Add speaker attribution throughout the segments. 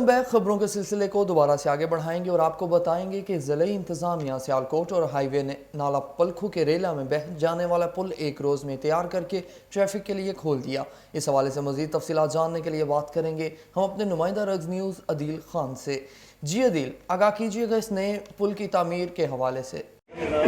Speaker 1: Welcome back. خبروں کے سلسلے کو دوبارہ سے آگے بڑھائیں گے اور آپ کو بتائیں گے کہ ضلعی انتظامیہ سیالکوٹ اور ہائی وے نے نالا پلکھو کے ریلا میں بہہ جانے والا پل ایک روز میں تیار کر کے ٹریفک کے لیے کھول دیا۔ اس حوالے سے مزید تفصیلات جاننے کے لیے بات کریں گے ہم اپنے نمائندہ رگز نیوز عدیل خان سے۔ جی عدیل، آگاہ کیجیے گا اس نئے پل کی تعمیر کے حوالے سے۔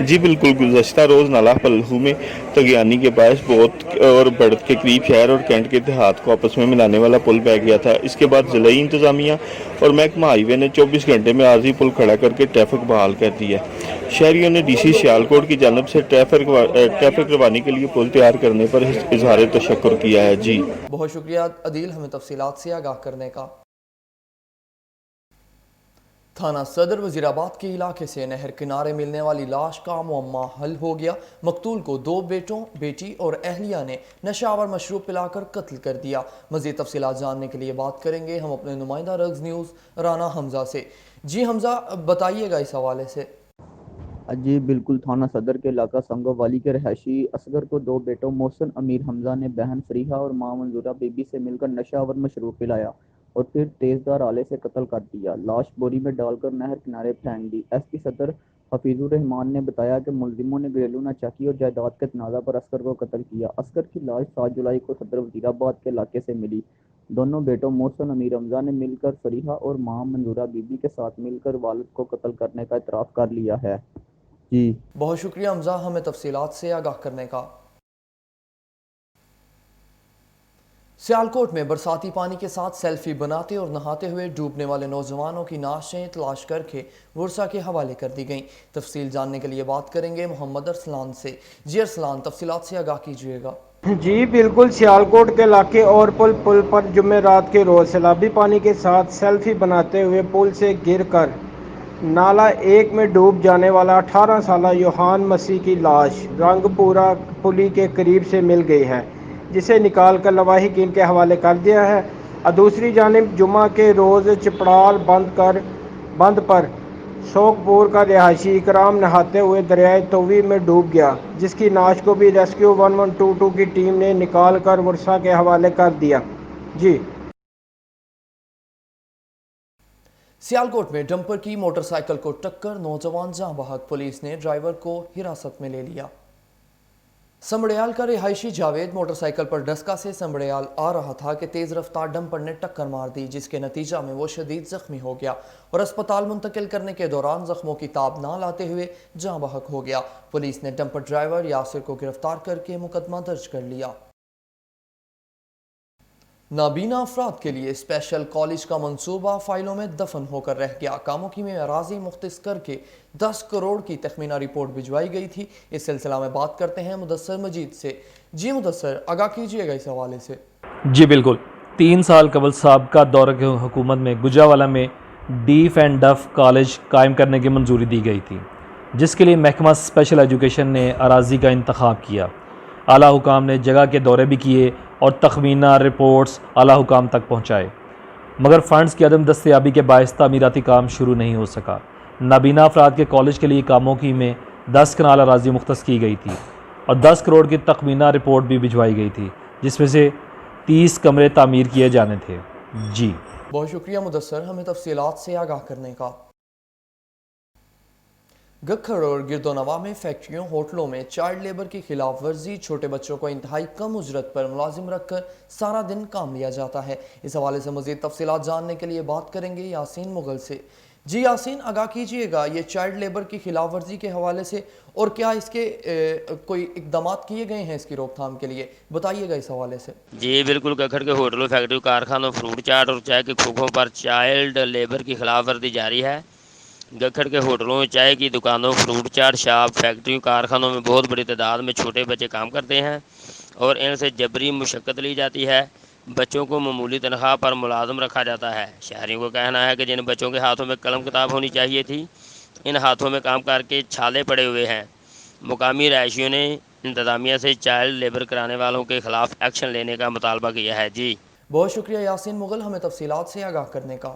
Speaker 2: جی بالکل، گزشتہ روز نالہ پلکھو میں تغیانی کے باعث بہت اور بڑھت کے قریب شہر اور کینٹ کے دیہات کو آپس میں ملانے والا پل بہ گیا تھا۔ اس کے بعد ضلعی انتظامیہ اور محکمہ ہائی وے نے 24 گھنٹے میں عارضی پل کھڑا کر کے ٹریفک بحال کر دیا۔ شہریوں نے ڈی سی سیالکوٹ کی جانب سے ٹریفک روانی کے لیے پل تیار کرنے پر اظہار تشکر کیا ہے۔ جی
Speaker 1: بہت شکریہ عدیل ہمیں تفصیلات سے آگاہ کرنے کا۔ تھانہ صدر وزیر آباد کے علاقے سے نہر کنارے ملنے والی لاش کا معمہ حل ہو گیا۔ مقتول کو 2 بیٹوں، بیٹی اور اہلیہ نے نشہ آور مشروب پلا کر قتل کر دیا۔ مزید تفصیلات جاننے کے لیے بات کریں گے ہم اپنے نمائندہ رگز نیوز رانا حمزہ سے۔ جی حمزہ، بتائیے گا اس حوالے سے۔
Speaker 3: جی بالکل، تھانہ صدر کے علاقہ سنگو والی کے رہائشی اصغر کو 2 بیٹوں محسن امیر حمزہ نے بہن فریحہ اور ماں منظورہ بی بی سے مل کر نشہ آور مشروب پلایا اور پھر تیزدھار آلے سے قتل کر دیا۔ لاش بوری میں ڈال کر نہر کنارے پھینک دی۔ ایس پی صدر حفیظ الرحمان نے بتایا کہ ملزموں نے گھریلو ناچاکی اور جائیداد کے تنازع پر اصغر کو قتل کیا۔ اصغر کی لاش 7 جولائی کو صدر وزیر آباد کے علاقے سے ملی۔ دونوں بیٹوں محسن امیر حمزہ نے مل کر فریحہ اور ماں منظورہ بی بی کے ساتھ مل کر والد کو قتل کرنے کا اعتراف کر لیا ہے۔ جی
Speaker 1: بہت شکریہ حمزہ ہمیں تفصیلات سے آگاہ کرنے کا۔ سیالکوٹ میں برساتی پانی کے ساتھ سیلفی بناتے اور نہاتے ہوئے ڈوبنے والے نوجوانوں کی نعشیں تلاش کر کے ورثاء کے حوالے کر دی گئیں۔ تفصیل جاننے کے لیے بات کریں گے محمد ارسلان سے۔ جی ارسلان، تفصیلات سے آگاہ کیجیے گا۔
Speaker 4: جی بالکل، سیالکوٹ کے علاقے اور پل پر جمعرات کے روز سیلابی پانی کے ساتھ سیلفی بناتے ہوئے پل سے گر کر نالہ 1 میں ڈوب جانے والا 18 سالہ یوحان مسیح کی لاش رنگ پورہ پلی کے قریب سے مل گئی ہے، جسے نکال کر لواحقین کے حوالے کر دیا ہے۔ دوسری جانب جمعہ کے روز چپڑال بند پر سوک پور کا رہائشی اکرام نہاتے ہوئے دریائے توی میں ڈوب گیا، جس کی نعش کو بھی ریسکیو 1122 کی ٹیم نے نکال کر ورثاء کے حوالے کر دیا۔ جی
Speaker 1: سیالکوٹ میں ڈمپر کی موٹر سائیکل کو ٹکر، نوجوان جاں بحق، پولیس نے ڈرائیور کو حراست میں لے لیا۔ سمبڑیال کا رہائشی جاوید موٹر سائیکل پر ڈسکا سے سمبڑیال آ رہا تھا کہ تیز رفتار ڈمپر نے ٹکر مار دی، جس کے نتیجہ میں وہ شدید زخمی ہو گیا اور اسپتال منتقل کرنے کے دوران زخموں کی تاب نہ لاتے ہوئے جاں بحق ہو گیا۔ پولیس نے ڈمپر ڈرائیور یاسر کو گرفتار کر کے مقدمہ درج کر لیا۔ نابینا افراد کے لیے اسپیشل کالج کا منصوبہ فائلوں میں دفن ہو کر رہ گیا۔ کاموکی میں اراضی مختص کر کے 10 کروڑ کی تخمینہ رپورٹ بھجوائی گئی تھی۔ اس سلسلہ میں بات کرتے ہیں مدثر مجید سے۔ جی مدثر، آگاہ کیجیے گا اس حوالے سے۔
Speaker 5: جی بالکل، 3 سال قبل سابقہ دور حکومت میں گجرانوالہ میں ڈیف اینڈ ڈف کالج قائم کرنے کی منظوری دی گئی تھی، جس کے لیے محکمہ اسپیشل ایجوکیشن نے اراضی کا انتخاب کیا۔ اعلیٰ حکام نے جگہ کے دورے بھی کیے اور تخمینہ رپورٹس اعلیٰ حکام تک پہنچائے، مگر فنڈز کی عدم دستیابی کے باعث تعمیراتی کام شروع نہیں ہو سکا۔ نابینا افراد کے کالج کے لیے کاموکی میں 10 کنال اراضی مختص کی گئی تھی اور 10 کروڑ کی تخمینہ رپورٹ بھی بھجوائی گئی تھی، جس میں سے 30 کمرے تعمیر کیے جانے تھے۔ جی
Speaker 1: بہت شکریہ مدثر ہمیں تفصیلات سے آگاہ کرنے کا۔ گکھڑ اور گردونواں میں فیکٹریوں، ہوٹلوں میں چائلڈ لیبر کی خلاف ورزی، چھوٹے بچوں کو انتہائی کم اجرت پر ملازم رکھ کر سارا دن کام لیا جاتا ہے۔ اس حوالے سے مزید تفصیلات جاننے کے لیے بات کریں گے یاسین مغل سے۔ جی یاسین، آگاہ کیجیے گا یہ چائلڈ لیبر کی خلاف ورزی کے حوالے سے، اور کیا اس کے کوئی اقدامات کیے گئے ہیں اس کی روک تھام کے لیے، بتائیے گا اس حوالے سے۔
Speaker 6: جی بالکل، گکھڑ کے ہوٹلوں، فیکٹریوں، کارخانوں، فروٹ چاٹ اور چائے کے کھوکھوں پر چائلڈ لیبر کی خلاف ورزی جاری ہے۔ گکھڑ کے ہوٹلوں، چائے کی دکانوں، فروٹ چاٹ شاپ، فیکٹریوں، کارخانوں میں بہت بڑی تعداد میں چھوٹے بچے کام کرتے ہیں اور ان سے جبری مشقت لی جاتی ہے۔ بچوں کو معمولی تنخواہ پر ملازم رکھا جاتا ہے۔ شہریوں کو کہنا ہے کہ جن بچوں کے ہاتھوں میں قلم کتاب ہونی چاہیے تھی، ان ہاتھوں میں کام کر کے چھالے پڑے ہوئے ہیں۔ مقامی رہائشیوں نے انتظامیہ سے چائلڈ لیبر کرانے والوں کے خلاف ایکشن لینے کا مطالبہ کیا ہے۔ جی
Speaker 1: بہت شکریہ یاسین مغل ہمیں تفصیلات سے آگاہ کرنے کا۔